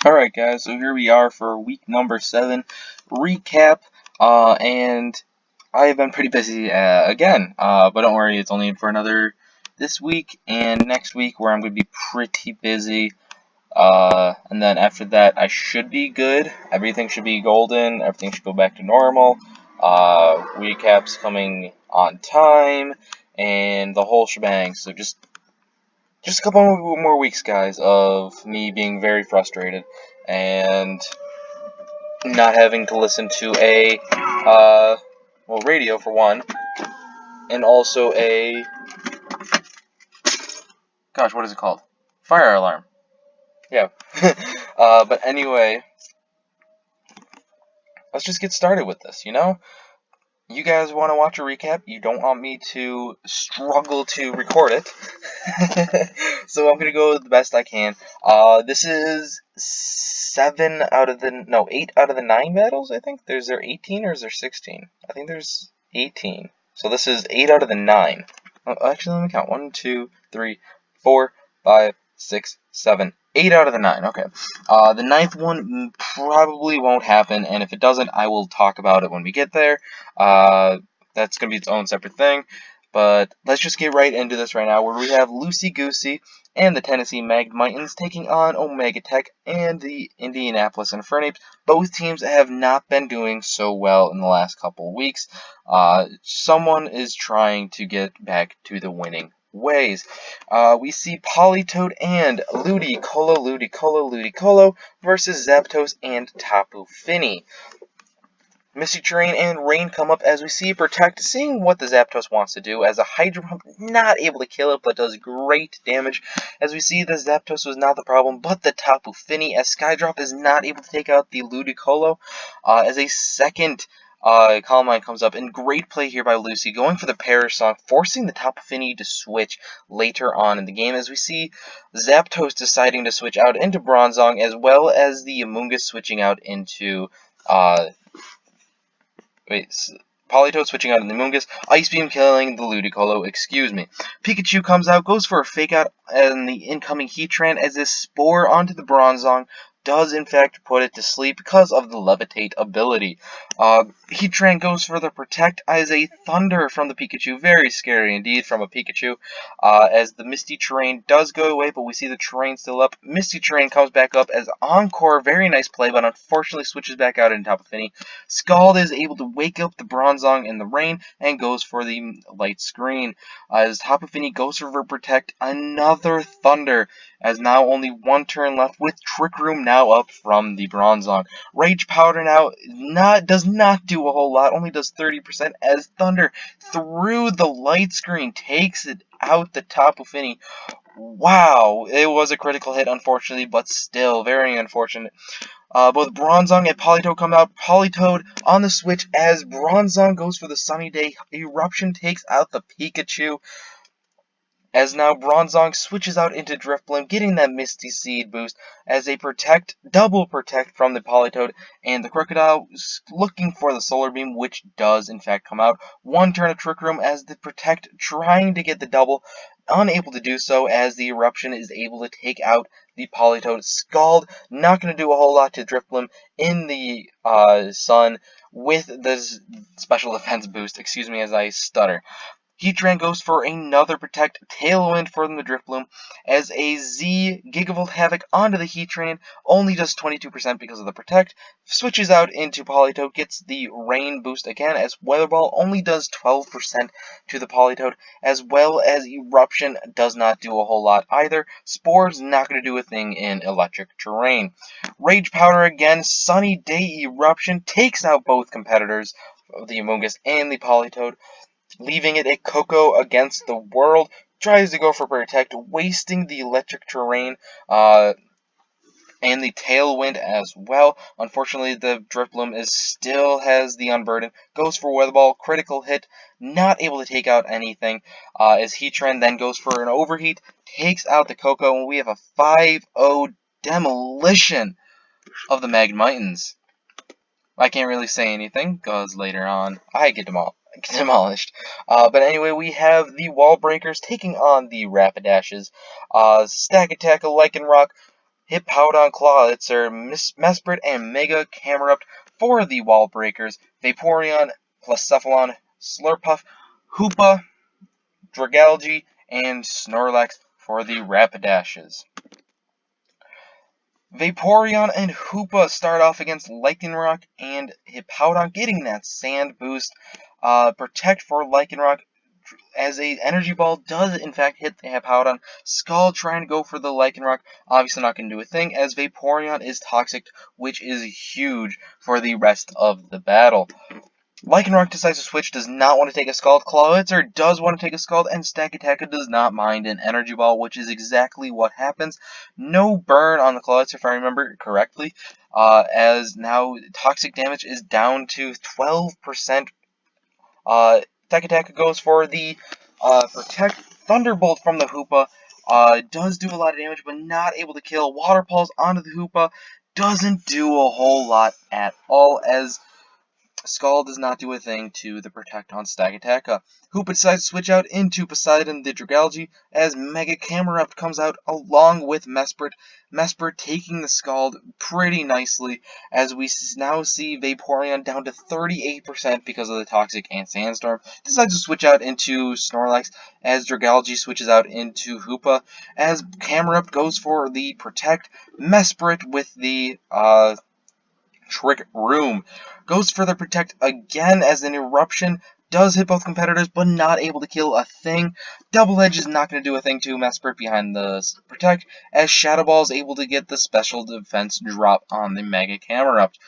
Alright guys, so here we are for week number 7 recap, and I have been pretty busy again, but don't worry, it's only for another this week and next week where I'm going to be pretty busy, and then after that I should be good, everything should be golden, everything should go back to normal, recaps coming on time, and the whole shebang, so just a couple more weeks, guys, of me being very frustrated and not having to listen to a, radio for one, and also a, gosh, what is it called? Fire alarm. Yeah. But anyway, let's just get started with this, you know? You guys want to watch a recap, you don't want me to struggle to record it, so I'm going to go the best I can. This is 8 out of the 9 battles, I think. Is there 18 or is there 16? I think there's 18. So this is 8 out of the 9. Oh, actually, let me count. 1, 2, 3, 4, 5, 6, 7, 8 out of the 9. Okay. The 9th one probably won't happen, and if it doesn't, I will talk about it when we get there. That's going to be its own separate thing. But let's just get right into this right now, where we have Loosey Goosey and the Tennessee Magmitans taking on Omega Tech and the Indianapolis Infernape. Both teams have not been doing so well in the last couple of weeks. Someone is trying to get back to the winning ways. We see Politoed and Ludicolo versus Zapdos and Tapu Fini. Misty Terrain and Rain come up as we see Protect, seeing what the Zapdos wants to do, as a Hydro Pump not able to kill it, but does great damage. As we see the Zapdos was not the problem, but the Tapu Fini, as Skydrop is not able to take out the Ludicolo, as a second Calm Mind comes up, and great play here by Lucy, going for the Perish Song, forcing the Tapu Fini to switch later on in the game, as we see Zapdos deciding to switch out into Bronzong, as well as the Amoonguss switching out into, Politoed switching out in the Amoonguss, Ice Beam killing the Ludicolo, excuse me. Pikachu comes out, goes for a fake out in the incoming Heatran, as this Spore onto the Bronzong does in fact put it to sleep because of the Levitate ability. Heatran goes for the Protect as a Thunder from the Pikachu, very scary indeed from a Pikachu, as the Misty Terrain does go away, but we see the Terrain still up. Misty Terrain comes back up as Encore, very nice play, but unfortunately switches back out in Tapu Fini. Scald is able to wake up the Bronzong in the rain and goes for the Light Screen, as Tapu Fini goes for Protect, another Thunder, as now only one turn left with Trick Room now up from the Bronzong. Rage Powder now does not do a whole lot, only does 30%, as Thunder through the Light Screen takes it out the Tapu Fini. Wow, it was a critical hit, unfortunately, but still very unfortunate. Both Bronzong and Politoed come out. Politoed on the switch as Bronzong goes for the Sunny Day. Eruption takes out the Pikachu, as now Bronzong switches out into Drifblim, getting that Misty Seed boost as a double protect from the Politoed, and the Crocodile looking for the Solar Beam, which does in fact come out. One turn of Trick Room as the Protect trying to get the double, unable to do so as the Eruption is able to take out the Politoed. Scald not going to do a whole lot to Drifblim in the sun with this special defense boost, excuse me as I stutter. Heatran goes for another Protect, Tailwind from the Drifblim, as a Z Gigavolt Havoc onto the Heatran, only does 22% because of the Protect, switches out into Politoed, gets the Rain boost again, as Weather Ball only does 12% to the Politoed, as well as Eruption does not do a whole lot either. Spore's not going to do a thing in Electric Terrain. Rage Powder again, Sunny Day Eruption takes out both competitors, the Amoonguss and the Politoed, leaving it a Coco against the world. Tries to go for Protect, wasting the Electric Terrain and the Tailwind as well. Unfortunately, the Drifblim still has the Unburden. Goes for Weather Ball, critical hit, not able to take out anything. As Heatran then goes for an Overheat, takes out the Coco, and we have a 5-0 demolition of the Magmitans. I can't really say anything, because later on, I get demolished. But anyway, we have the Wall Breakers taking on the Rapidashes. Stack Attack, a Lycanroc, Hippowdon Clawitzer, Mesprit, and Mega Camerupt for the Wall Breakers. Vaporeon, Placephalon, Slurpuff, Hoopa, Dragalge, and Snorlax for the Rapidashes. Vaporeon and Hoopa start off against Lycanroc and Hippowdon, getting that Sand boost. Protect for Lycanroc, as a Energy Ball does in fact hit the Hippowdon. Skull trying to go for the Lycanroc, obviously not going to do a thing, as Vaporeon is Toxic, which is huge for the rest of the battle. Lycanroc decides to switch, does not want to take a Scald. Clawitzer does want to take a Scald, and Stakataka does not mind an Energy Ball, which is exactly what happens. No burn on the Clawitzer, if I remember correctly, as now toxic damage is down to 12%. Stakataka goes for the Protect. Thunderbolt from the Hoopa does do a lot of damage, but not able to kill. Water Pulse onto the Hoopa doesn't do a whole lot at all, as Skull does not do a thing to the Protect on Stakataka. Hoopa decides to switch out into Poseidon the Dragalge as Mega Camerupt comes out along with Mesprit. Mesprit taking the Scald pretty nicely, as we now see Vaporeon down to 38% because of the Toxic and Sandstorm. Decides to switch out into Snorlax as Dragalge switches out into Hoopa, as Camerupt goes for the Protect. Mesprit with the Trick Room goes for the Protect again, as an Eruption does hit both competitors, but not able to kill a thing. Double Edge is not going to do a thing to Mesprit behind the Protect, as Shadow Ball is able to get the special defense drop on the Mega Camerupt.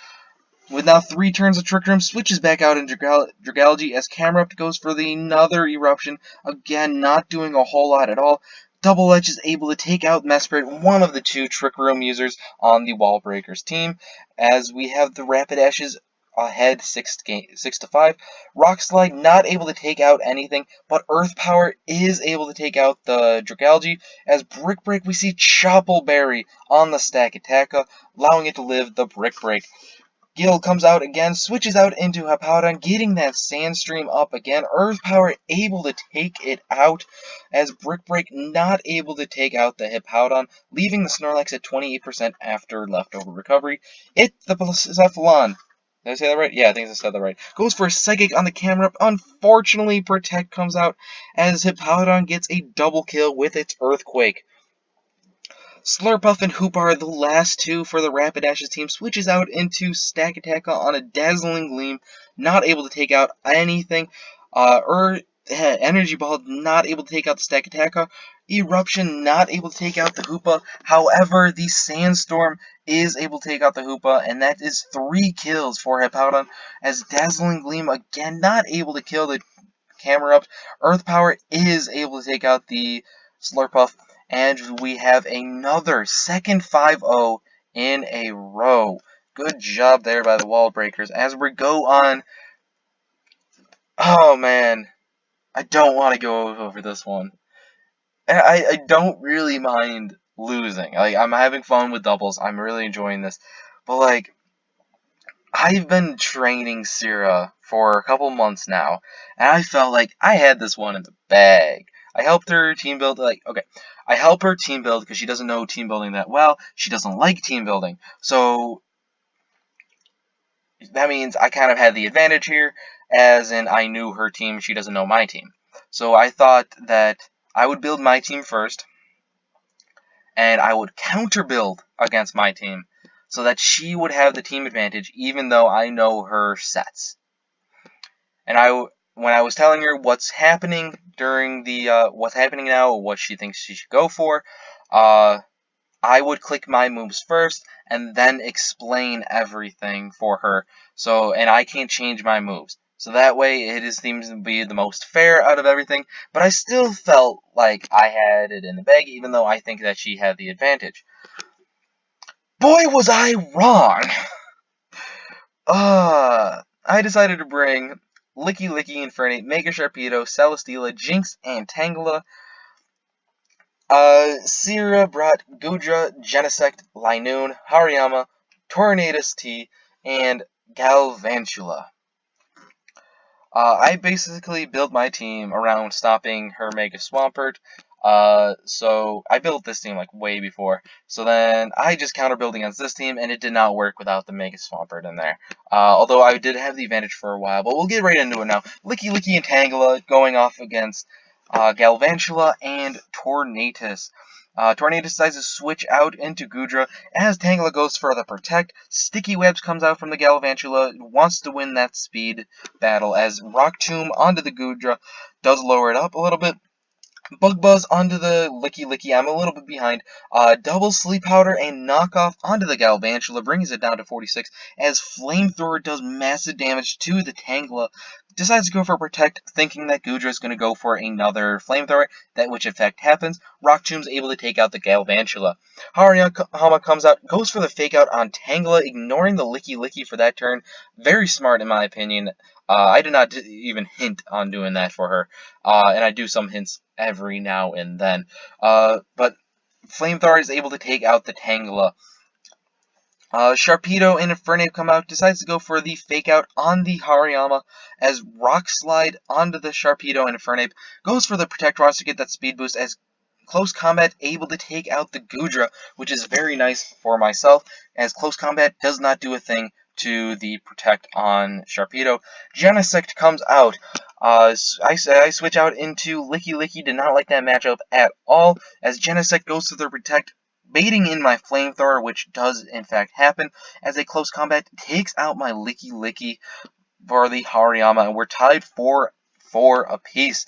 With now 3 turns of Trick Room, switches back out in Dragalge as Camerupt goes for another Eruption, again not doing a whole lot at all. Double Edge is able to take out Mesprit, one of the 2 Trick Room users on the Wall Breakers team, as we have the Rapidashes ahead 6-5. Rock Slide not able to take out anything, but Earth Power is able to take out the Dragalge, as Brick Break we see Chople Berry on the Stakataka, allowing it to live the Brick Break. Gil comes out again, switches out into Hippowdon, getting that Sandstream up again. Earth Power able to take it out, as Brick Break not able to take out the Hippowdon, leaving the Snorlax at 28% after leftover recovery. The Placephalon. Did I say that right? Yeah, I think I said that right. Goes for a Psychic on the Camerupt. Unfortunately, Protect comes out, as Hippowdon gets a double kill with its Earthquake. Slurpuff and Hoopa are the last 2 for the Rapidashes team. Switches out into Stakataka on a Dazzling Gleam, not able to take out anything. Energy Ball not able to take out the Stakataka. Eruption not able to take out the Hoopa. However, the Sandstorm is able to take out the Hoopa, and that is 3 kills for Hippowdon, as Dazzling Gleam again not able to kill the Camerupt. Earth Power is able to take out the Slurpuff, and we have another second 5-0 in a row. Good job there by the Wall Breakers. As we go on, oh man, I don't want to go over this one. I don't really mind losing. Like, I'm having fun with doubles. I'm really enjoying this. But like, I've been training Sierra for a couple months now, and I felt like I had this one in the bag. I helped her team build, I help her team build because she doesn't know team building that well. She doesn't like team building. So, that means I kind of had the advantage here, as in I knew her team, she doesn't know my team. So I thought that I would build my team first, and I would counter build against my team, so that she would have the team advantage, even though I know her sets. And when I was telling her what's happening during the what's happening now, what she thinks she should go for, I would click my moves first and then explain everything for her. So, and I can't change my moves. So that way, seems to be the most fair out of everything. But I still felt like I had it in the bag, even though I think that she had the advantage. Boy, was I wrong! I decided to bring Licky Licky, Infernape, Mega Sharpedo, Celesteela, Jinx, and Tangela. Sierra brought Gudra, Genesect, Linoon, Hariyama, Tornadus T, and Galvantula. I basically built my team around stopping her Mega Swampert. So I built this team like way before. So then I just counter built against this team, and it did not work without the Mega Swampert in there. Although I did have the advantage for a while, but we'll get right into it now. Licky Licky and Tangela going off against Galvantula and Tornatus. Tornatus decides to switch out into Goodra as Tangela goes for the Protect. Sticky Webs comes out from the Galvantula, wants to win that speed battle as Rock Tomb onto the Goodra does lower it up a little bit. Bug Buzz onto the Licky Licky. I'm a little bit behind. Double Sleep Powder and Knockoff onto the Galvantula, brings it down to 46, as Flamethrower does massive damage to the Tangela. Decides to go for Protect, thinking that Goodra is going to go for another Flamethrower, that which in fact happens. Rock Tomb's able to take out the Galvantula. Hariyama comes out, goes for the Fake Out on Tangela, ignoring the Licky Licky for that turn. Very smart in my opinion. I did not even hint on doing that for her, and I do some hints every now and then. But Flamethrower is able to take out the Tangela. Sharpedo and Infernape come out, decides to go for the Fake Out on the Hariyama, as Rock Slide onto the Sharpedo and Infernape, goes for the Protect Rods to get that speed boost, as Close Combat able to take out the Goodra, which is very nice for myself, as Close Combat does not do a thing to the Protect on Sharpedo. Genesect comes out. I switch out into Licky Licky, did not like that matchup at all, as Genesect goes to the Protect, baiting in my Flamethrower, which does in fact happen, as a Close Combat takes out my Licky Licky for the Hariyama, and we're tied 4-4 apiece.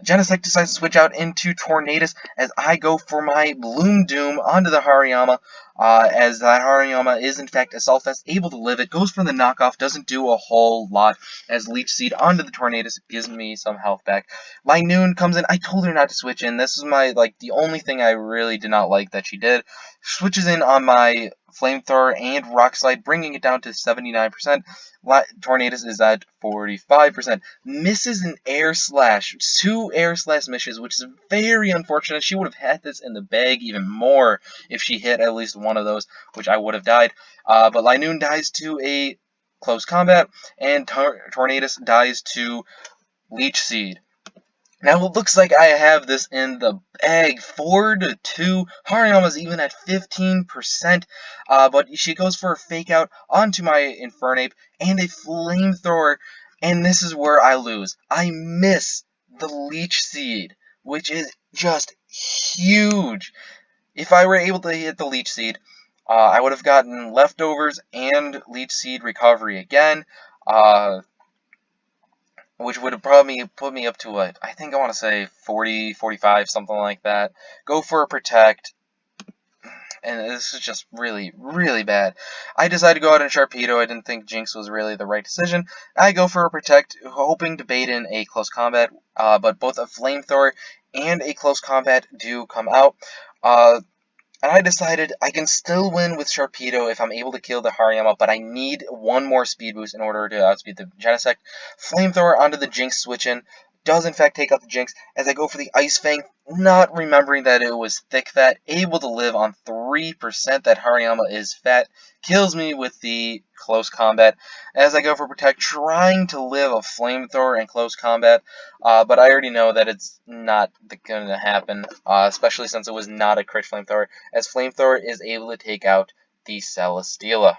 Genesect decides to switch out into Tornatus as I go for my Bloom Doom onto the Hariyama, as that Hariyama is in fact Assault Vest, able to live it, goes for the Knockoff, doesn't do a whole lot, as Leech Seed onto the Tornatus gives me some health back. Linoon comes in, I told her not to switch in, this is the only thing I really did not like that she did. Switches in on my Flamethrower and Rock Slide, bringing it down to 79%. Tornatus is at 45%. Misses an Air Slash, 2 Air Slash misses, which is very unfortunate. She would have had this in the bag even more if she hit at least one of those, which I would have died. But Linoon dies to a Close Combat, and Tornatus dies to Leech Seed. Now it looks like I have this in the bag, 4-2. Hariyama's even at 15%, but she goes for a Fake Out onto my Infernape and a Flamethrower, and this is where I lose. I miss the Leech Seed, which is just huge. If I were able to hit the Leech Seed, I would have gotten Leftovers and Leech Seed Recovery again, which would have probably put me up to what, I think I want to say 40, 45, something like that. Go for a Protect, and this is just really, really bad. I decided to go out in Sharpedo. I didn't think Jinx was really the right decision. I go for a Protect, hoping to bait in a Close Combat, but both a Flamethrower and a Close Combat do come out. And I decided I can still win with Sharpedo if I'm able to kill the Hariyama, but I need one more speed boost in order to outspeed the Genesect. Flamethrower onto the Jinx switch in, does in fact take out the Jinx, as I go for the Ice Fang, not remembering that it was Thick Fat, able to live on 3%, that Hariyama is fat, kills me with the Close Combat, as I go for Protect, trying to live a Flamethrower and Close Combat, but I already know that it's not going to happen, especially since it was not a crit Flamethrower, as Flamethrower is able to take out the Celesteela.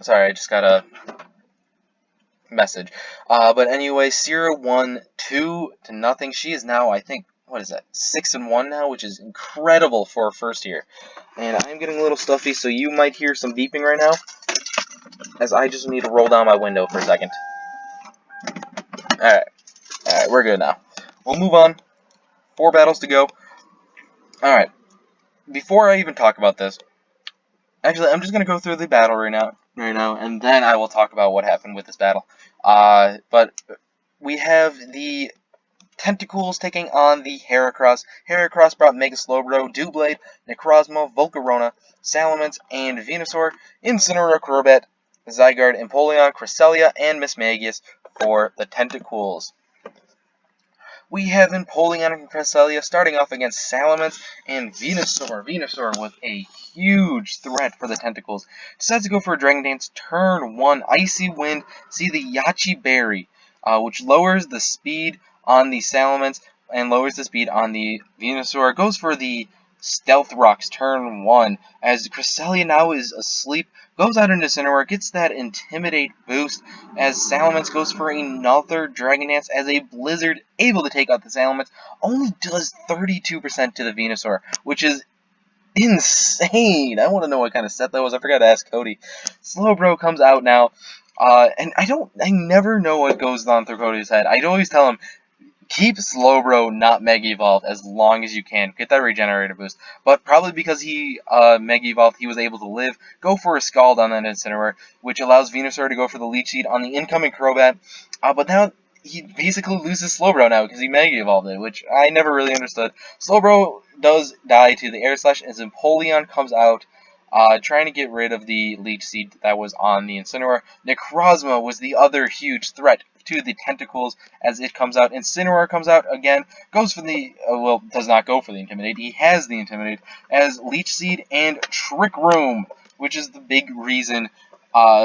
Sorry, I just got a message. But anyway, Sierra won 2-0. She is now, I think, what is that, 6-1 now, which is incredible for her first year. And I'm getting a little stuffy, so you might hear some beeping right now, as I just need to roll down my window for a second. Alright, we're good now. We'll move on. 4 battles to go. Alright, before I even talk about this, actually, I'm just going to go through the battle right now, and then I will talk about what happened with this battle. But we have the Tentacles taking on the Heracross. Heracross brought Mega Slowbro, Doublade, Necrozma, Volcarona, Salamence, and Venusaur, Incineroar, Crobat, Zygarde, Empoleon, Cresselia, and Mismagius for the Tentacles. We have Empoleon and Cresselia starting off against Salamence and Venusaur. Venusaur was a huge threat for the Tentacles. Decides to go for a Dragon Dance. Turn 1, Icy Wind. See the Yachi Berry, which lowers the speed on the Salamence, and lowers the speed on the Venusaur. Goes for the Stealth Rocks turn 1, as Cresselia now is asleep, goes out into Incineroar, gets that Intimidate boost, as Salamence goes for another Dragon Dance, as a Blizzard, able to take out the Salamence, only does 32% to the Venusaur, which is insane. I want to know what kind of set that was. I forgot to ask Cody. Slowbro comes out now, and I never know what goes on through Cody's head. I'd always tell him, keep Slowbro not Mega Evolved as long as you can. Get that Regenerator boost. But probably because he Mega Evolved, he was able to live. Go for a Scald on that Incineroar, which allows Venusaur to go for the Leech Seed on the incoming Crobat. But now he basically loses Slowbro now because he Mega Evolved it, which I never really understood. Slowbro does die to the Air Slash as Empoleon comes out, trying to get rid of the Leech Seed that was on the Incineroar. Necrozma was the other huge threat to the Tentacles as it comes out. Incineroar comes out again, goes for the, well, does not go for the Intimidate. He has the Intimidate as Leech Seed and Trick Room, which is the big reason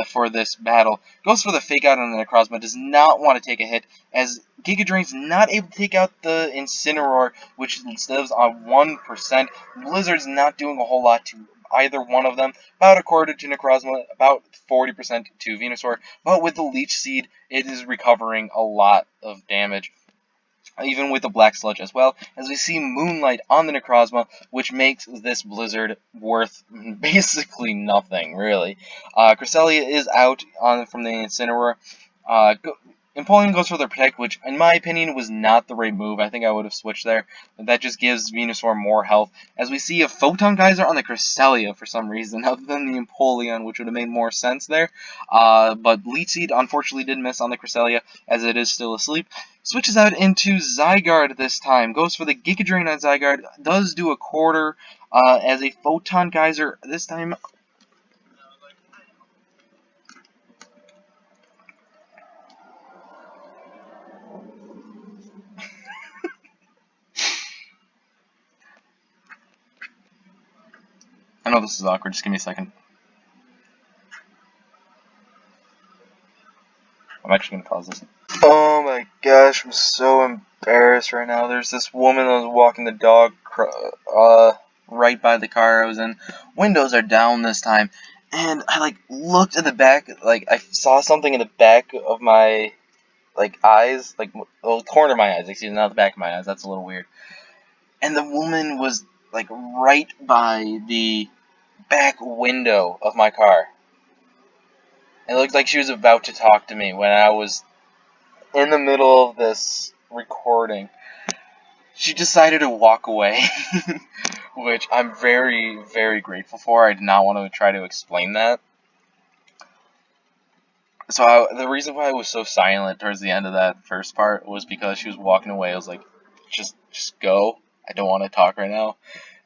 for this battle. Goes for the Fake Out on the Necrozma, does not want to take a hit, as Giga Drain's not able to take out the Incineroar, which lives on 1%. Blizzard's not doing a whole lot to either one of them. About a quarter to Necrozma, about 40% to Venusaur, but with the Leech Seed, it is recovering a lot of damage, even with the Black Sludge as well, as we see Moonlight on the Necrozma, which makes this Blizzard worth basically nothing, really. Cresselia is out from the Incineroar. Empoleon goes for the Protect, which, in my opinion, was not the right move. I think I would have switched there. That just gives Venusaur more health. As we see a Photon Geyser on the Cresselia for some reason, other than the Empoleon, which would have made more sense there. But Leech Seed, unfortunately, did miss on the Cresselia, as it is still asleep. Switches out into Zygarde this time. Goes for the Giga Drain on Zygarde. Does do a quarter as a Photon Geyser this time. I know this is awkward, just give me a second. I'm actually going to pause this. Oh my gosh, I'm so embarrassed right now. There's this woman that was walking the dog right by the car I was in. Windows are down this time. And I looked at the back, I saw something in the back of my eyes, the corner of my eyes, excuse me, not the back of my eyes, that's a little weird. And the woman was right by the back window of my car. It looked like she was about to talk to me when I was in the middle of this recording. She decided to walk away, which I'm very, very grateful for. I did not want to try to explain that. So the reason why I was so silent towards the end of that first part was because she was walking away. I was like, just go. I don't want to talk right now.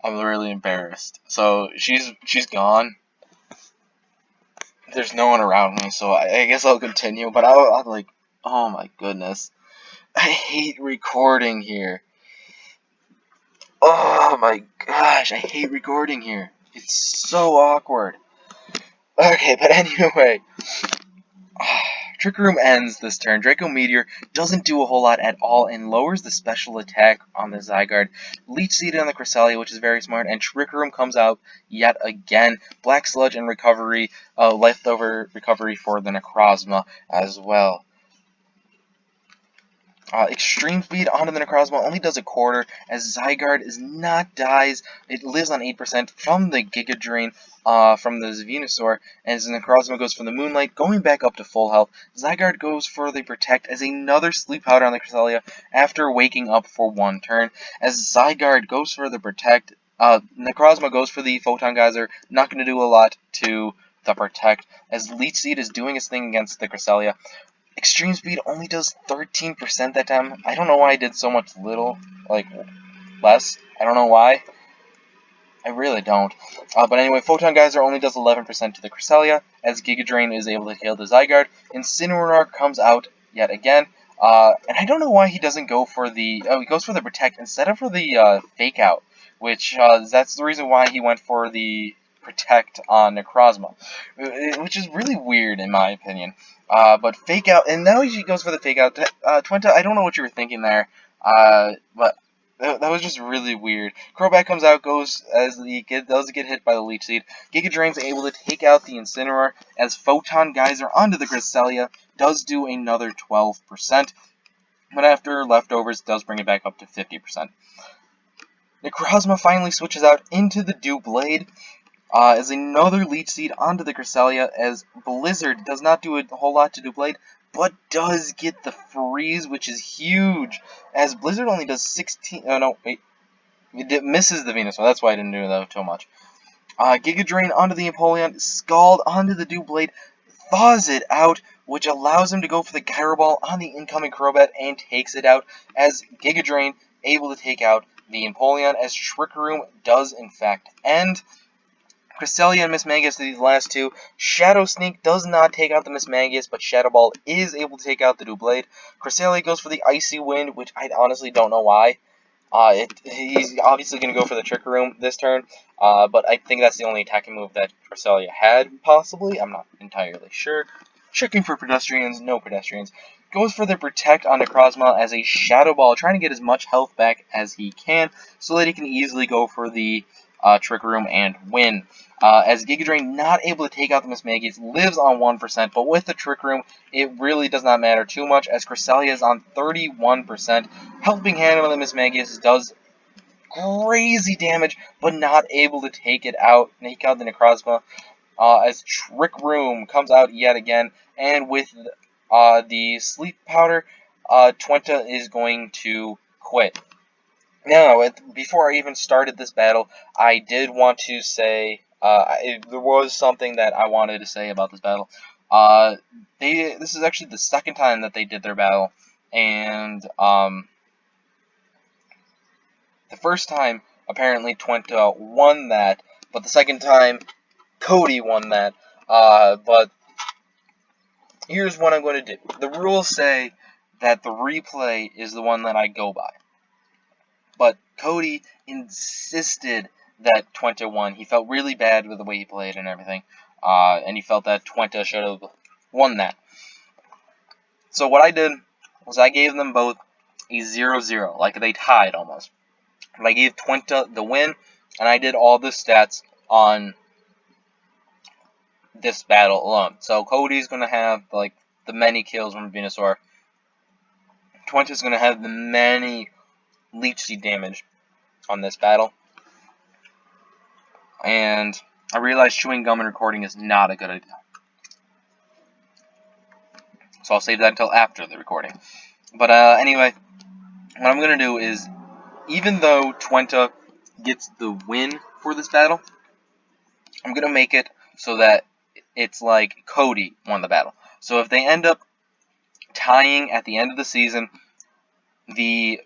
I'm really embarrassed. So she's gone. There's no one around me, so I guess I'll continue. But I'm like, oh my goodness, I hate recording here. Oh my gosh, I hate recording here. It's so awkward. Okay, but anyway. Trick Room ends this turn. Draco Meteor doesn't do a whole lot at all and lowers the special attack on the Zygarde. Leech Seed on the Cresselia, which is very smart, and Trick Room comes out yet again. Black Sludge and recovery, leftover recovery for the Necrozma as well. Extreme Speed onto the Necrozma only does a quarter, as Zygarde is not dies. It lives on 8% from the Giga Drain from the Venusaur, as the Necrozma goes for the Moonlight, going back up to full health. Zygarde goes for the Protect as another Sleep Powder on the Cresselia after waking up for one turn. As Zygarde goes for the Protect, Necrozma goes for the Photon Geyser, not going to do a lot to the Protect, as Leech Seed is doing its thing against the Cresselia. Extreme Speed only does 13% that time. I don't know why I did so much less. I don't know why. I really don't. But anyway, Photon Geyser only does 11% to the Cresselia, as Giga Drain is able to kill the Zygarde. Incineroar comes out yet again. And I don't know why he doesn't go for the... Oh, he goes for the Protect instead of for the Fake Out, which that's the reason why he went for the Protect on Necrozma, which is really weird in my opinion. But Fake Out, and now he goes for the Fake Out. Twenta, I don't know what you were thinking there. But that was just really weird. Crobat comes out, goes as does get hit by the Leech Seed. Giga Drain's able to take out the Incineroar as Photon Geyser onto the Cresselia does do another 12%, but after leftovers does bring it back up to 50%. Necrozma finally switches out into the Dew Blade as another Leech Seed onto the Cresselia as Blizzard does not do a whole lot to Dew Blade, but does get the freeze, which is huge, as Blizzard only does 16, oh no, wait, it misses the Venusaur, that's why I didn't do that too much. Giga Drain onto the Empoleon, Scald onto the Dew Blade, thaws it out, which allows him to go for the Gyro Ball on the incoming Crobat and takes it out, as Giga Drain able to take out the Empoleon, as Trick Room does in fact end. Cresselia and Mismagius are these last two. Shadow Sneak does not take out the Mismagius, but Shadow Ball is able to take out the Doublade. Cresselia goes for the Icy Wind, which I honestly don't know why. He's obviously going to go for the Trick Room this turn, but I think that's the only attacking move that Cresselia had, possibly. I'm not entirely sure. Checking for pedestrians, no pedestrians. Goes for the Protect on Necrozma as a Shadow Ball, trying to get as much health back as he can, so that he can easily go for the Trick Room and win. As Giga Drain not able to take out the Mismagius, lives on 1%, but with the Trick Room, it really does not matter too much, as Cresselia is on 31%. Helping Hand on the Mismagius does crazy damage, but not able to take it out, take out the Necrozma, as Trick Room comes out yet again, and with the Sleep Powder, Twenta is going to quit. Now, before I even started this battle, I did want to say, there was something that I wanted to say about this battle. This is actually the second time that they did their battle, and the first time, apparently, Twenta won that, but the second time, Cody won that. But here's what I'm going to do. The rules say that the replay is the one that I go by. But Cody insisted that Twenta won. He felt really bad with the way he played and everything. And he felt that Twenta should have won that. So what I did was I gave them both a 0-0, like they tied almost. And I gave Twenta the win, and I did all the stats on this battle alone. So Cody's going to have like the many kills from Venusaur. Twenta's going to have the many Leech Seed damage on this battle. And I realized chewing gum and recording is not a good idea. So I'll save that until after the recording. But anyway, what I'm going to do is, even though Twenta gets the win for this battle, I'm going to make it so that it's like Cody won the battle. So if they end up tying at the end of the season, the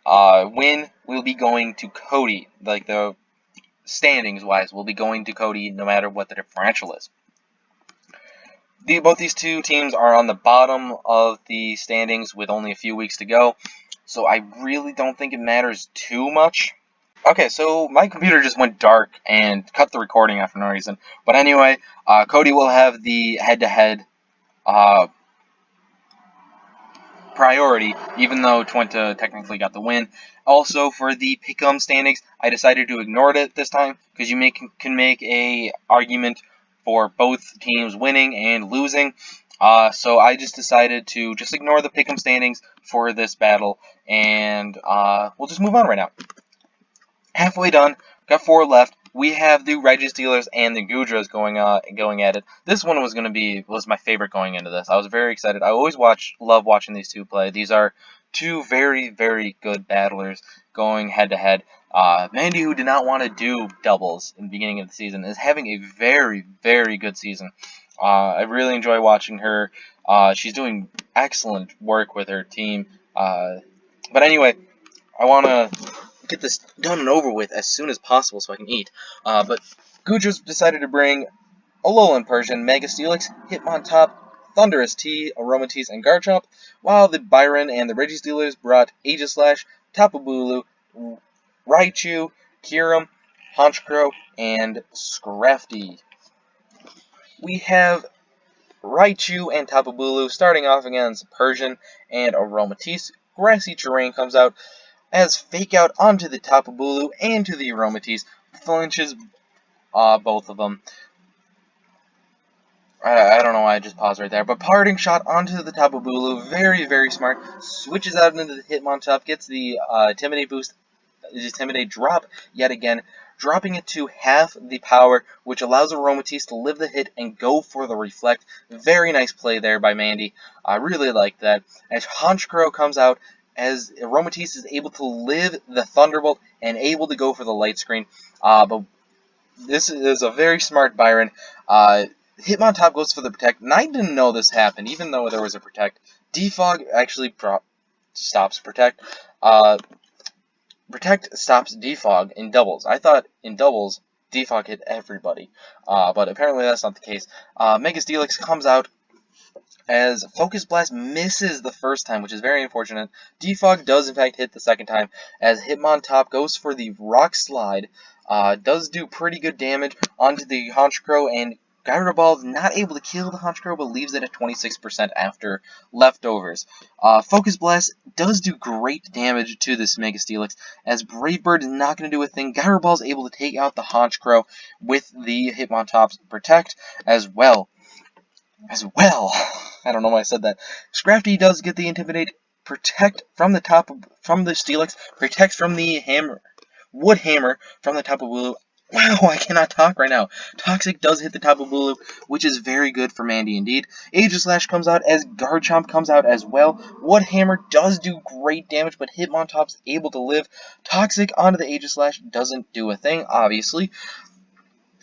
win will be going to Cody. Like the standings-wise, will be going to Cody no matter what the differential is. Both these two teams are on the bottom of the standings with only a few weeks to go, so I really don't think it matters too much. Okay, so my computer just went dark and cut the recording out for no reason. But anyway, Cody will have the head-to-head priority, even though Twenta technically got the win. Also, for the pick'em standings, I decided to ignore it this time, because you can make a argument for both teams winning and losing. So I just decided to just ignore the pick'em standings for this battle, and we'll just move on right now. Halfway done, got 4 left. We have the Registealers and the Goodras going at it. This one was my favorite going into this. I was very excited. I always love watching these two play. These are two very, very good battlers going head to head. Mandy, who did not want to do doubles in the beginning of the season, is having a very, very good season. I really enjoy watching her. She's doing excellent work with her team. But anyway, I want to get this done and over with as soon as possible so I can eat. But Goodras decided to bring Alolan Persian, Mega Steelix, Hitmontop, Thundurus T, Aromatisse, and Garchomp, while the Byron and the Registealers brought Aegislash, Tapu Bulu, Raichu, Kyurem, Honchkrow, and Scrafty. We have Raichu and Tapu Bulu starting off against Persian and Aromatisse, Grassy Terrain comes out as Fake Out onto the Tapu Bulu and to the Aromatisse, flinches both of them. I don't know why I just paused right there, but Parting Shot onto the Tapu Bulu, very, very smart, switches out into the Hitmontop, gets the Intimidate boost, Intimidate drop yet again, dropping it to half the power, which allows Aromatisse to live the hit and go for the Reflect. Very nice play there by Mandy. I really like that. As Honchkrow comes out, as Aromatisse is able to live the Thunderbolt and able to go for the Light Screen. But this is a very smart Byron. Hitmontop goes for the Protect, and I didn't know this happened, even though there was a Protect. Defog actually stops Protect. Protect stops Defog in doubles. I thought in doubles, Defog hit everybody, but apparently that's not the case. Mega Steelix comes out as Focus Blast misses the first time, which is very unfortunate. Defog does in fact hit the second time, as Hitmontop goes for the Rock Slide, does do pretty good damage onto the Honchkrow, and Gyro Ball is not able to kill the Honchkrow, but leaves it at 26% after leftovers. Focus Blast does do great damage to this Mega Steelix, as Brave Bird is not going to do a thing. Gyro Ball is able to take out the Honchkrow with the Hitmontop's Protect as well. I don't know why I said that. Scrafty does get the Intimidate, Protect from the Steelix, protects from the Wood Hammer from the Tapu Bulu. Wow, I cannot talk right now. Toxic does hit the Tapu Bulu, which is very good for Mandy indeed. Aegislash comes out as Garchomp comes out as well. Wood Hammer does do great damage, but Hitmontop's able to live. Toxic onto the Aegislash doesn't do a thing, obviously.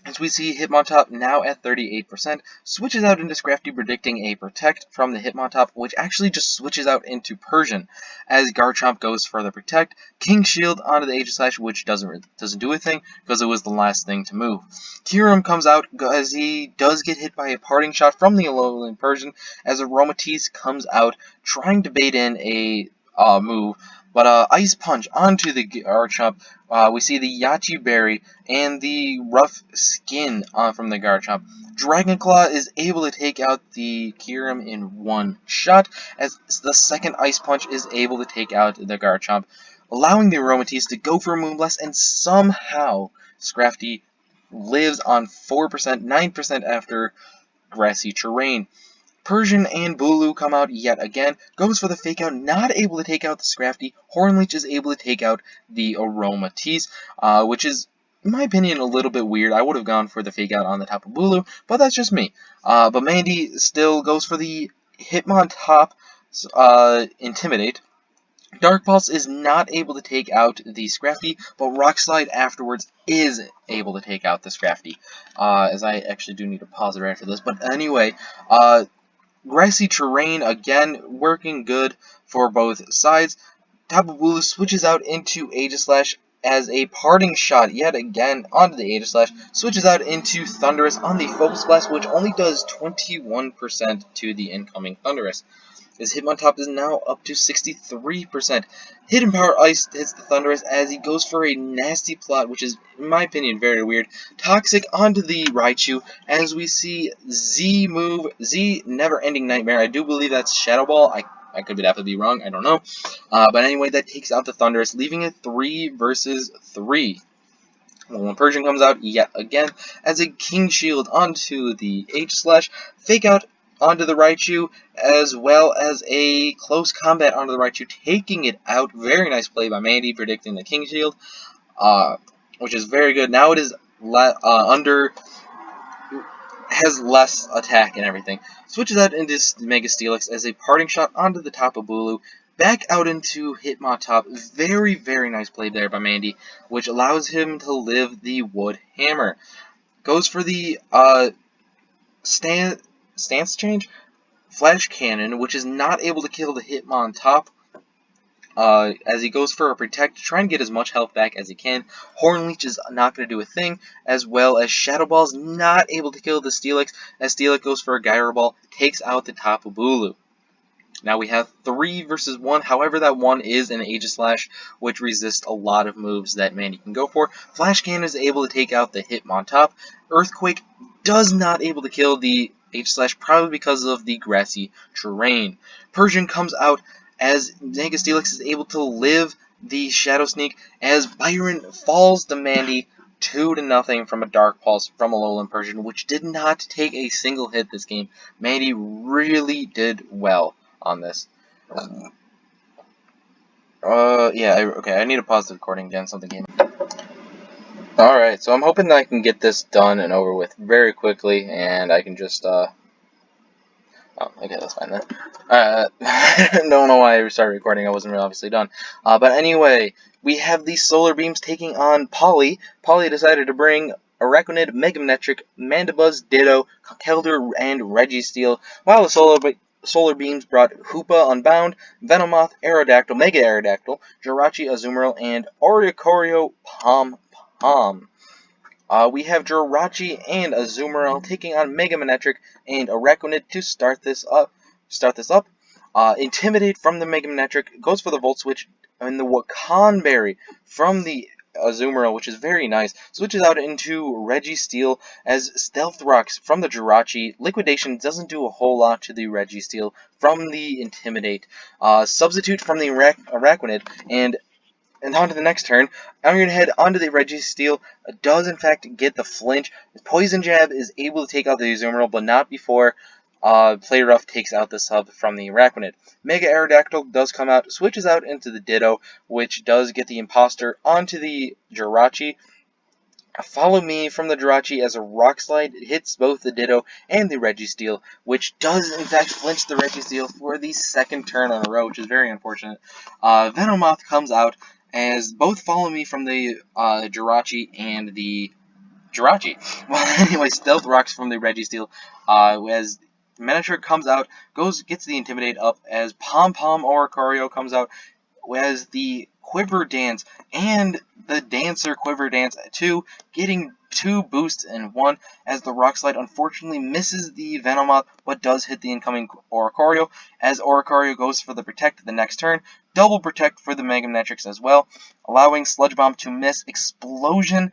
As we see Hitmontop now at 38%, switches out into Scrafty, predicting a Protect from the Hitmontop, which actually just switches out into Persian, as Garchomp goes for the Protect. King Shield onto the Aegislash, which doesn't do a thing, because it was the last thing to move. Kyurem comes out as he does get hit by a Parting Shot from the Alolan Persian, as Aromatisse comes out, trying to bait in a move. But Ice Punch onto the Garchomp. We see the Yachi Berry and the Rough Skin from the Garchomp. Dragon Claw is able to take out the Kyurem in one shot, as the second Ice Punch is able to take out the Garchomp, allowing the Aromatisse to go for a Moonblast, and somehow Scrafty lives on 4%, 9% after Grassy Terrain. Persian and Bulu come out yet again, goes for the Fake Out, not able to take out the Scrafty. Hornleech is able to take out the Aromatisse, which is, in my opinion, a little bit weird. I would have gone for the Fake Out on the Tapu Bulu, but that's just me. But Mandy still goes for the Hitmontop Intimidate. Dark Pulse is not able to take out the Scrafty, but Rock Slide afterwards is able to take out the Scrafty. As I actually do need to pause it right after this. But anyway, Grassy Terrain, again, working good for both sides. Tapu Bulu switches out into Aegislash as a Parting Shot yet again onto the Aegislash. Switches out into Thundurus on the Focus Blast, which only does 21% to the incoming Thundurus. His Hitmontop is now up to 63%. Hidden Power Ice hits the Thundurus as he goes for a nasty plot, which is, in my opinion, very weird. Toxic onto the Raichu as we see Z move, Z Never Ending Nightmare. I do believe that's Shadow Ball. I could be wrong. I don't know. But anyway, that takes out the Thundurus, leaving it 3 versus 3. When Persian comes out yet again as a King Shield onto the Aegislash. Fake Out onto the Raichu, as well as a Close Combat onto the Raichu, taking it out. Very nice play by Mandy, predicting the King Shield, which is very good. Now it is has less attack and everything. Switches out into Mega Steelix as a Parting Shot onto the Tapu Bulu, back out into Hitmontop. Very, very nice play there by Mandy, which allows him to live the Wood Hammer. Goes for the stance change, Flash Cannon, which is not able to kill the Hitmontop, as he goes for a Protect to try and get as much health back as he can. Hornleech is not going to do a thing, as well as Shadow Ball is not able to kill the Steelix, as Steelix goes for a Gyro Ball, takes out the Tapu Bulu. Now we have 3 versus 1, however that one is an Aegislash, which resists a lot of moves that Mandy can go for. Flash Cannon is able to take out the Hitmontop. Earthquake does not able to kill the Aegislash, probably because of the Grassy Terrain. Persian comes out as Mega Steelix is able to live the Shadow Sneak, as Byron falls to Mandy 2-0 from a Dark Pulse from a Alolan Persian, which did not take a single hit this game. Mandy really did well on this. Okay, I need to pause the recording again, something came. Alright, so I'm hoping that I can get this done and over with very quickly, and I can just, oh, okay, that's fine then. Don't know why I started recording, I wasn't really obviously done. But anyway, we have these Solar Beams taking on Polly. Polly decided to bring Araquanid, Meganetric, Mandibuzz, Ditto, Conkeldurr, and Registeel, while the Solar Beams brought Hoopa Unbound, Venomoth, Aerodactyl, Mega Aerodactyl, Jirachi, Azumarill, and Oricorio Pom Pom. We have Jirachi and Azumarill taking on Meganetric and Araquanid to start this up. Intimidate from the Meganetric goes for the Volt Switch, and the Wakanberry from the Azumarill, which is very nice, switches out into Registeel, as Stealth Rocks from the Jirachi. Liquidation doesn't do a whole lot to the Registeel from the Intimidate. Substitute from the Araquanid, and on to the next turn, I'm going to head onto the Registeel. Does in fact get the flinch. Poison Jab is able to take out the Azumarill, but not before Play Rough takes out the sub from the Araquanid. Mega Aerodactyl does come out, switches out into the Ditto, which does get the Imposter onto the Jirachi. Follow Me from the Jirachi as a Rock Slide hits both the Ditto and the Registeel, which does in fact flinch the Registeel for the second turn in a row, which is very unfortunate. Venomoth comes out as both Follow Me from the Jirachi and the Jirachi. Well, anyway, Stealth Rocks from the Registeel, as Miniature comes out, gets the Intimidate up, as Pom Pom Oricorio comes out, as the Quiver Dance and the Dancer Quiver Dance 2, getting 2 boosts in 1, as the Rock Slide unfortunately misses the Venomoth, but does hit the incoming Oricorio, as Oricorio goes for the Protect the next turn. Double Protect for the Meganetrix as well, allowing Sludge Bomb to miss. Explosion.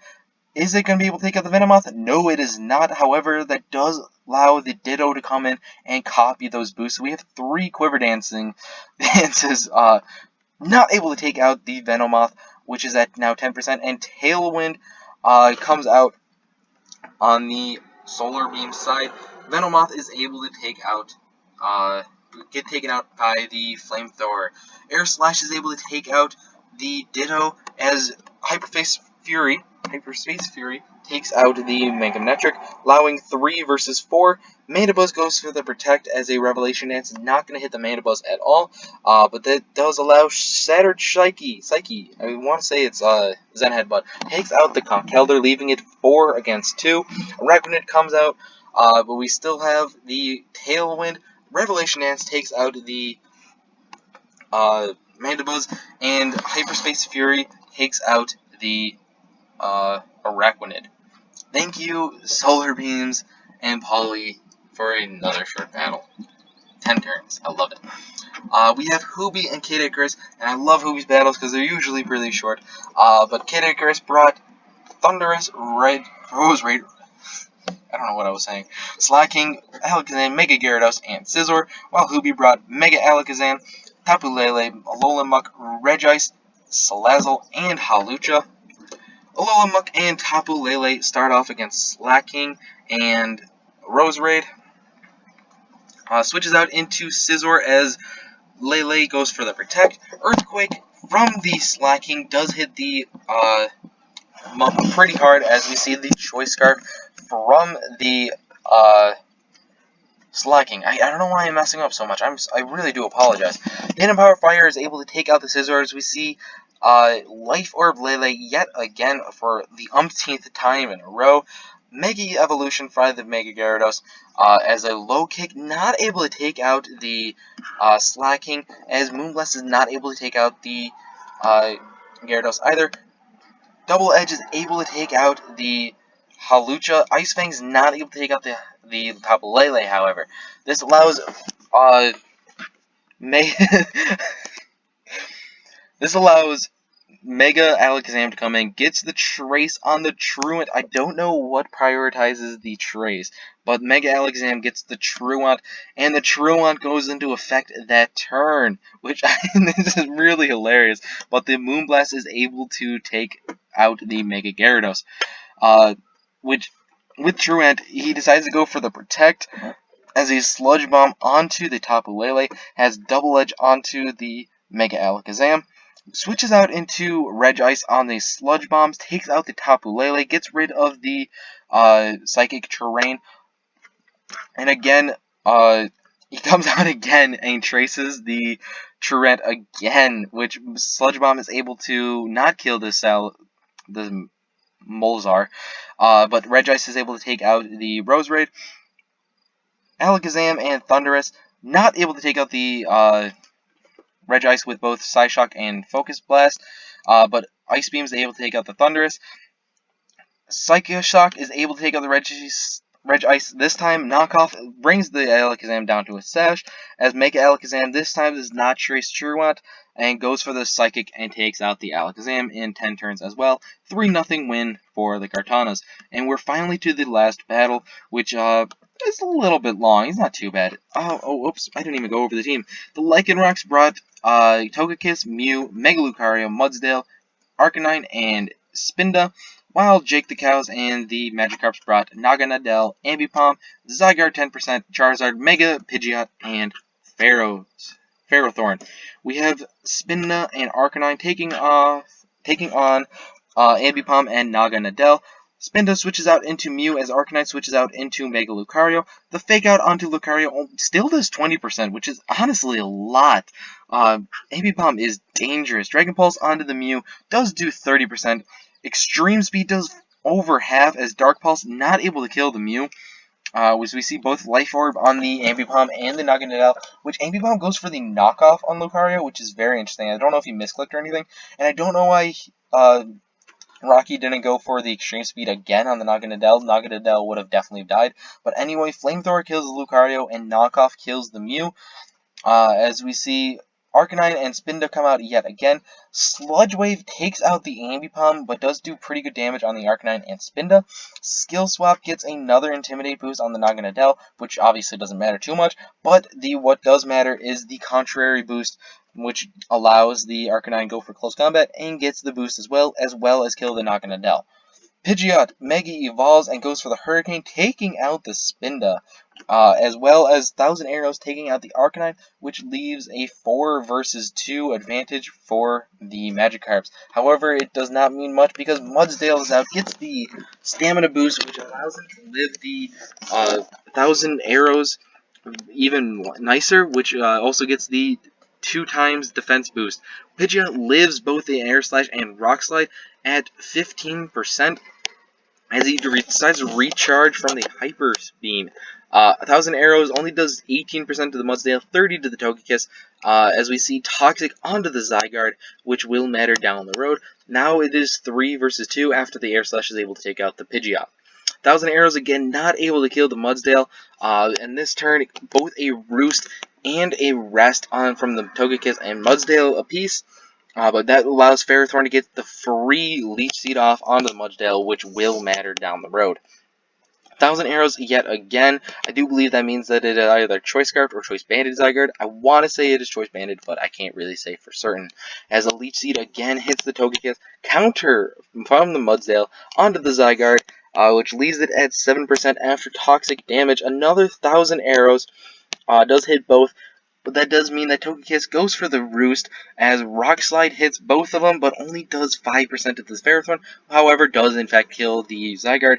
Is it going to be able to take out the Venomoth? No, it is not. However, that does allow the Ditto to come in and copy those boosts. So we have 3 Quiver Dances, not able to take out the Venomoth, which is at now 10%, and Tailwind comes out on the Solar Beam side. Venomoth is able to get taken out by the Flamethrower. Air Slash is able to take out the Ditto, as Hyperspace Fury takes out the Meganetric, allowing 3 versus 4. Mandibuzz goes for the Protect as a Revelation Dance, not going to hit the Mandibuzz at all, but that does allow Shattered Psyche, I want to say it's Zen Headbutt, takes out the Conkeldurr, leaving it 4 against 2. Araquanid comes out, but we still have the Tailwind. Revelation Dance takes out the Mandibuzz, and Hyperspace Fury takes out the Araquanid. Thank you, Solar Beams and Polly, for another short battle. 10 turns. I love it. We have Hoobie and Kid Icarus, and I love Hoobie's battles because they're usually really short. But Kid Icarus brought Thundurus, Rose Raid, I don't know what I was saying, Slaking, Alakazam, Mega Gyarados, and Scizor, while Hoobie brought Mega Alakazam, Tapu Lele, Alolan Muck, Regice, Salazzle, and Hawlucha. Alolan Muck and Tapu Lele start off against Slaking and Roserade. Switches out into Scizor as Lele goes for the Protect. Earthquake from the Slaking does hit the Muck pretty hard, as we see the Choice Scarf from the Slaking. I don't know why I'm messing up so much. I really do apologize. Hidden Power Fire is able to take out the Scizor, as we see Life Orb Lele yet again for the umpteenth time in a row. Mega Evolution by the Mega Gyarados as a low kick, not able to take out the Slaking, as Moonblast is not able to take out the Gyarados either. Double Edge is able to take out the Hawlucha. Ice Fang is not able to take out the Tapu Lele, however. This allows this allows Mega Alakazam to come in, gets the Trace on the Truant. I don't know what prioritizes the Trace, but Mega Alakazam gets the Truant, and the Truant goes into effect that turn, which this is really hilarious. But the Moonblast is able to take out the Mega Gyarados, which with Truant, he decides to go for the Protect, as a Sludge Bomb onto the Tapu Lele, has Double Edge onto the Mega Alakazam, switches out into Regice on the Sludge Bombs, takes out the Tapu Lele, gets rid of the Psychic Terrain, and again, he comes out again and traces the Truant again, which Sludge Bomb is able to not kill the Molzar, but Regice is able to take out the Roserade. Alakazam and Thundurus not able to take out the Regice with both Psyshock and Focus Blast, but Ice Beam is able to take out the Thundurus. Psycho Shock is able to take out the Regice this time. Knockoff brings the Alakazam down to a sash, as Mega Alakazam this time does not trace Truant and goes for the Psychic and takes out the Alakazam in 10 turns as well. 3-0 win for the Kartanas. And we're finally to the last battle, which is a little bit long. It's not too bad. Oh, oops, I didn't even go over the team. The Lycanrocs brought Togekiss, Mew, Mega Lucario, Mudsdale, Arcanine, and Spinda, while Jake the Cows and the Magikarps brought Naganadel, Ambipom, Zygarde 10%, Charizard, Mega Pidgeot, and Ferrothorn. We have Spinda and Arcanine taking on Ambipom and Naganadel. Spinda switches out into Mew as Arcanine switches out into Mega Lucario. The Fake Out onto Lucario still does 20%, which is honestly a lot. Ambipom is dangerous. Dragon Pulse onto the Mew does do 30%. Extreme Speed does over half, as Dark Pulse not able to kill the Mew. As we see both Life Orb on the Ambipom and the Naganadel, which Ambipom goes for the knockoff on Lucario, which is very interesting. I don't know if he misclicked or anything, and I don't know why Rocky didn't go for the Extreme Speed again on the Naganadel. Naganadel would have definitely died. But anyway, Flamethrower kills the Lucario and Knockoff kills the Mew. As we see Arcanine and Spinda come out yet again. Sludge Wave takes out the Ambipom, but does do pretty good damage on the Arcanine and Spinda. Skill Swap gets another Intimidate boost on the Naganadel, which obviously doesn't matter too much, but what does matter is the Contrary boost, which allows the Arcanine go for close combat and gets the boost as well as kill the Naganadel. Pidgeot Mega Evolves and goes for the Hurricane, taking out the Spinda, as well as Thousand Arrows taking out the Arcanine, which leaves a 4 versus 2 advantage for the Magikarps. However, it does not mean much because Mudsdale is out, gets the Stamina boost, which allows him to live the Thousand Arrows even nicer, which also gets the 2 times defense boost. Pidgeot lives both the Air Slash and Rock Slide at 15%, as he decides to recharge from the Hyper Beam. 1,000 Arrows only does 18% to the Mudsdale, 30 to the Togekiss, as we see Toxic onto the Zygarde, which will matter down the road. Now it is 3 versus 2 after the Air Slash is able to take out the Pidgeot. 1,000 Arrows again not able to kill the Mudsdale, and this turn both a Roost and a Rest on from the Togekiss and Mudsdale apiece. But that allows Ferrothorn to get the free Leech Seed off onto the Mudsdale, which will matter down the road. 1,000 Arrows yet again. I do believe that means that it is either Choice Scarfed or Choice Banded Zygarde. I want to say it is Choice Banded, but I can't really say for certain. As a Leech Seed again hits the Togekiss, counter from the Mudsdale onto the Zygarde, which leaves it at 7% after toxic damage. Another 1,000 Arrows does hit both. But that does mean that Togekiss goes for the Roost, as Rock Slide hits both of them, but only does 5% of this Ferrothorn. However, does in fact kill the Zygarde,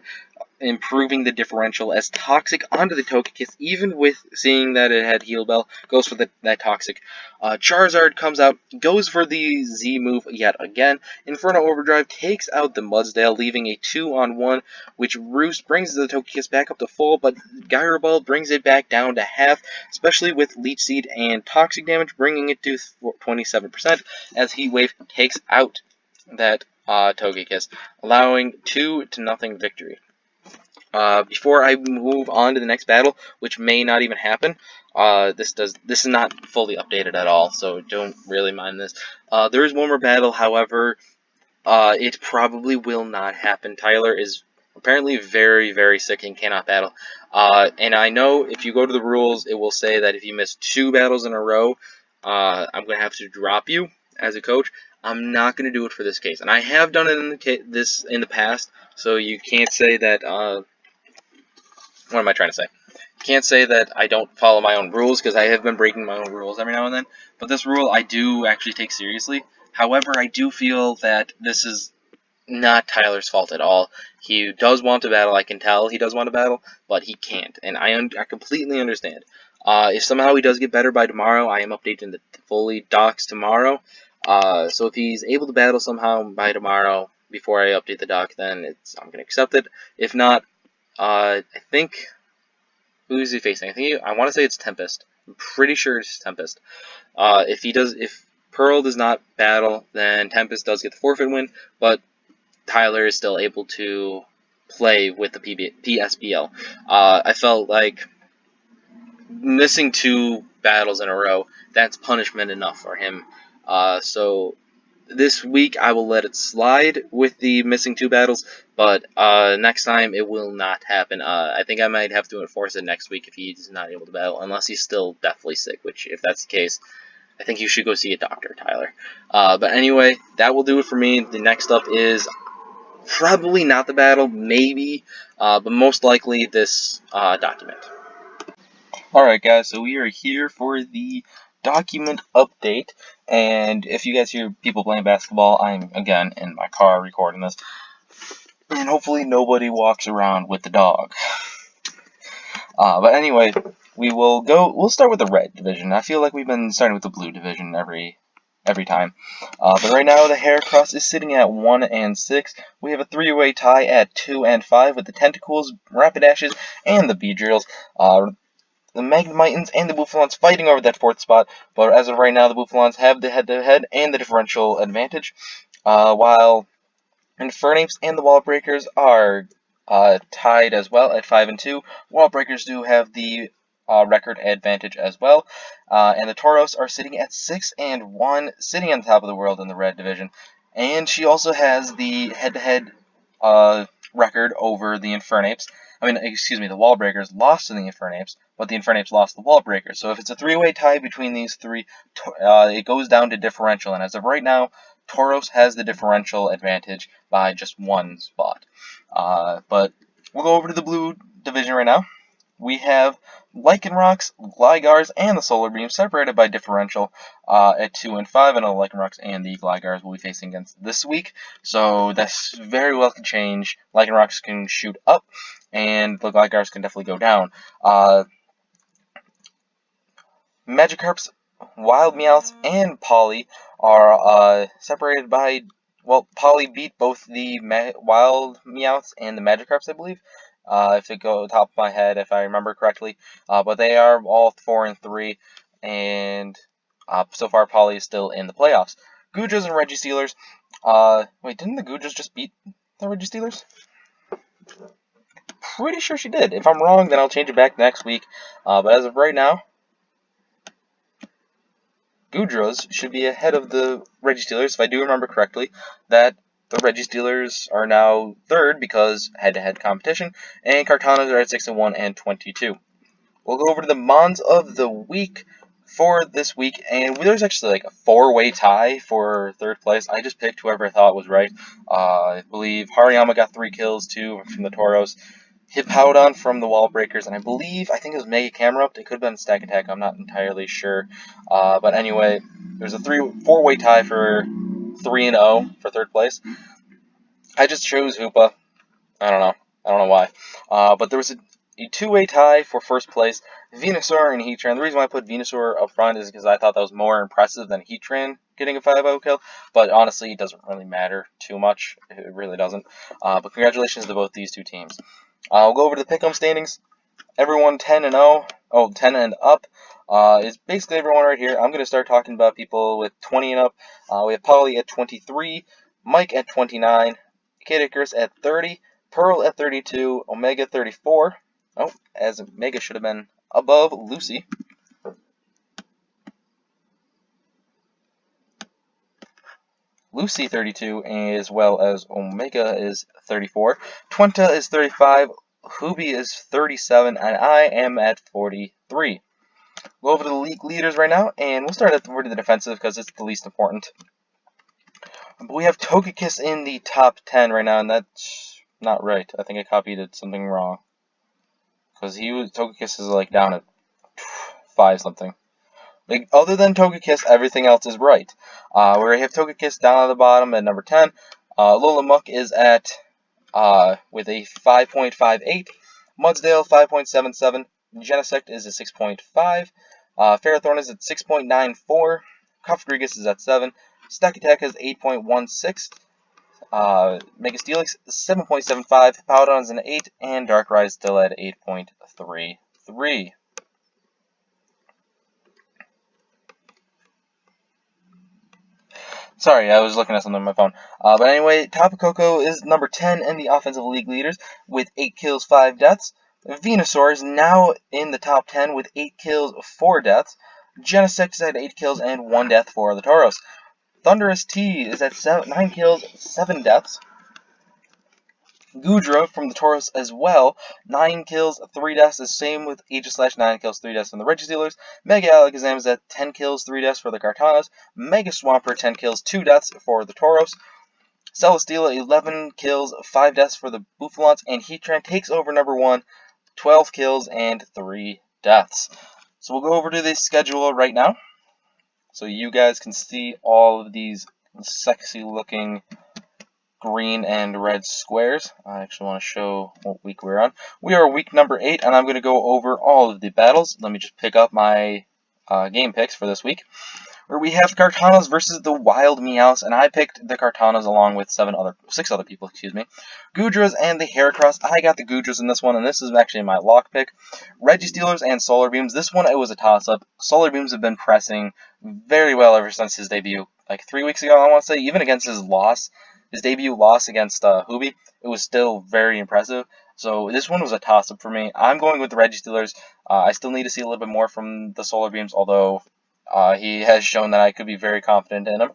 improving the differential, as Toxic onto the Togekiss, even with seeing that it had Heal Bell, goes for that Toxic. Charizard comes out, goes for the Z move yet again. Inferno Overdrive takes out the Mudsdale, leaving a 2-on-1, which Roost brings the Togekiss back up to full, but Gyro Ball brings it back down to half, especially with Leech Seed and Toxic damage, bringing it to 27%, as Heat Wave takes out that Togekiss, allowing 2-0 victory. Before I move on to the next battle, which may not even happen, this is not fully updated at all, so don't really mind this. There is one more battle, however, it probably will not happen. Tyler is apparently very, very sick and cannot battle. And I know if you go to the rules, it will say that if you miss 2 battles in a row, I'm going to have to drop you as a coach. I'm not going to do it for this case, and I have done it in the past, so you can't say that. What am I trying to say? Can't say that I don't follow my own rules, because I have been breaking my own rules every now and then. But this rule I do actually take seriously. However, I do feel that this is not Tyler's fault at all. He does want to battle. I can tell he does want to battle, but he can't, and I completely understand. If somehow he does get better by tomorrow, I am updating the fully docs tomorrow. So if he's able to battle somehow by tomorrow before I update the doc, then I'm going to accept it. If not, I think, who is he facing? I want to say it's Tempest. I'm pretty sure it's Tempest. If Pearl does not battle, then Tempest does get the forfeit win, but Tyler is still able to play with the PSBL. I felt like missing 2 battles in a row, that's punishment enough for him. So this week I will let it slide with the missing 2 battles, but next time it will not happen. I think I might have to enforce it next week if he's not able to battle, unless he's still deathly sick, which if that's the case, I think you should go see a doctor, Tyler. But anyway, that will do it for me. The next up is probably not the battle, maybe, but most likely this document. Alright guys, so we are here for the document update, and if you guys hear people playing basketball, I'm again in my car recording this, and hopefully nobody walks around with the dog. But anyway, we'll start with the red division. I feel like we've been starting with the blue division every time. But right now the Heracross is sitting at 1 and 6. We have a 3-way tie at 2 and 5 with the Tentacles, Rapidashes, and the Beedrills. The Magnemitans and the Bouffalons fighting over that 4th spot, but as of right now, the Bouffalons have the head-to-head and the differential advantage, while Infernapes and the Wall Breakers are tied as well at 5 and 2. Wall Breakers do have the record advantage as well, and the Tauros are sitting at 6 and 1, sitting on top of the world in the red division, and she also has the head-to-head record over the Infernapes. The Wall Breakers lost to the Infernapes, but the Infernapes lost the Wall Breakers. So if it's a 3-way tie between these 3, it goes down to differential, and as of right now, Tauros has the differential advantage by just 1 spot. But we'll go over to the blue division right now. We have Lycanrocs, Glygars, and the Solar Beam separated by differential at 2 and 5. I know the Lycanrocs and the Glygars will be facing against this week, so that's very well can change. Lycanrocs can shoot up, and the Glygars can definitely go down. Magikarps, Wild Meowths, and Polly are separated by, well, Polly beat both the Wild Meowths and the Magikarps, I believe. If it go top of my head, if I remember correctly. But they are all 4 and 3, and so far Polly is still in the playoffs. Goodras and Registealers. Wait, didn't the Goodras just beat the Registealers? Pretty sure she did. If I'm wrong, then I'll change it back next week. But as of right now, Goodras should be ahead of the Registealers, if I do remember correctly. That the Registealers are now 3rd because head-to-head competition, and Kartanas are at 6 and 1 and 22. We'll go over to the Mons of the week for this week, and there's actually like a 4-way tie for 3rd place. I just picked whoever I thought was right. I believe Hariyama got 3 kills, 2 from the Tauros, Hippowdon from the Wall Breakers, and I think it was Mega Camerupt. It could have been Stack Attack, I'm not entirely sure. But anyway, there's a 4-way tie for 3 and 0 for 3rd place. I just chose Hoopa. I don't know why. But there was a 2-way tie for 1st place, Venusaur and Heatran. The reason why I put Venusaur up front is because I thought that was more impressive than Heatran getting a 5-0 kill. But honestly, it doesn't really matter too much. It really doesn't. But congratulations to both these 2 teams. We'll go over to the pick'em standings. Everyone 10 and 0. Oh, 10 and up. Is basically everyone right here. I'm going to start talking about people with 20 and up. We have Polly at 23, Mike at 29, Kid Icarus at 30, Pearl at 32, Omega 34. Oh, as Omega should have been above Lucy. Lucy 32, as well as Omega is 34. Twenta is 35, Hubie is 37, and I am at 43. Go over to the league leaders right now, and we'll start at the defensive because it's the least important. But we have Togekiss in the top 10 right now, and that's not right. I think I copied something wrong. Because Togekiss is like down at 5 something. Like, other than Togekiss, everything else is right. We have Togekiss down at the bottom at number 10. Lola Muck is at with a 5.58. Mudsdale 5.77. Genesect is a 6.5. Ferrothorn is at 6.94. Cofagrigus is at 7. Stack Attack is 8.16. Mega Steelix 7.75. Powdon is an 8. And Darkrai still at 8.33. Sorry, I was looking at something on my phone. But anyway, Tapu Koko is number 10 in the offensive league leaders with 8 kills, 5 deaths. Venusaur is now in the top 10 with 8 kills, 4 deaths. Genesect is at 8 kills and 1 death for the Tauros. Thunderous T is at 9 kills, 7 deaths. Goodra from the Tauros as well, 9 kills, 3 deaths, the same with Aegislash, 9 kills, 3 deaths from the Registealers. Mega Alakazam is at 10 kills, 3 deaths for the Kartanas. Mega Swampert, 10 kills, 2 deaths for the Tauros. Celesteela, 11 kills, 5 deaths for the Bouffalants. And Heatran takes over number 1, 12 kills and 3 deaths. So we'll go over to the schedule right now, so you guys can see all of these sexy looking green and red squares. I actually want to show what week we're on. We are week number 8, and I'm going to go over all of the battles. Let me just pick up my game picks for this week, where we have Kartanas versus the Wild Meows, and I picked the Kartanas along with 6 other people, Goodras and the Heracross. I got the Goodras in this one, and this is actually my lock pick. Registealers and Solar Beams. This one, it was a toss-up. Solar Beams have been pressing very well ever since his debut. Like 3 weeks ago, I want to say, even against his debut loss against Hubie, it was still very impressive. So this one was a toss-up for me. I'm going with the Registealers. I still need to see a little bit more from the Solar Beams, although he has shown that I could be very confident in him.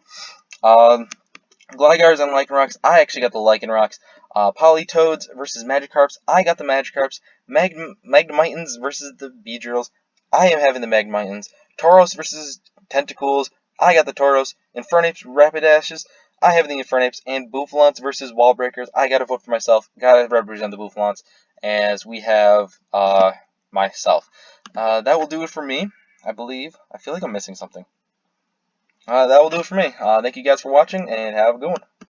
Glygars and Lycanrocs. I actually got the Lycanrocs. Politoads versus Magikarps. I got the Magikarps. Magnemitons versus the Beedrills. I am having the Magnemitons. Tauros versus Tentacools. I got the Tauros. Infernapes, Rapidashes. I have the Infernapes. And Bouffalants versus Wallbreakers. I gotta vote for myself. Gotta represent the Bouffalants. As we have myself. That will do it for me, I believe. I feel like I'm missing something. That will do it for me. Thank you guys for watching, and have a good one.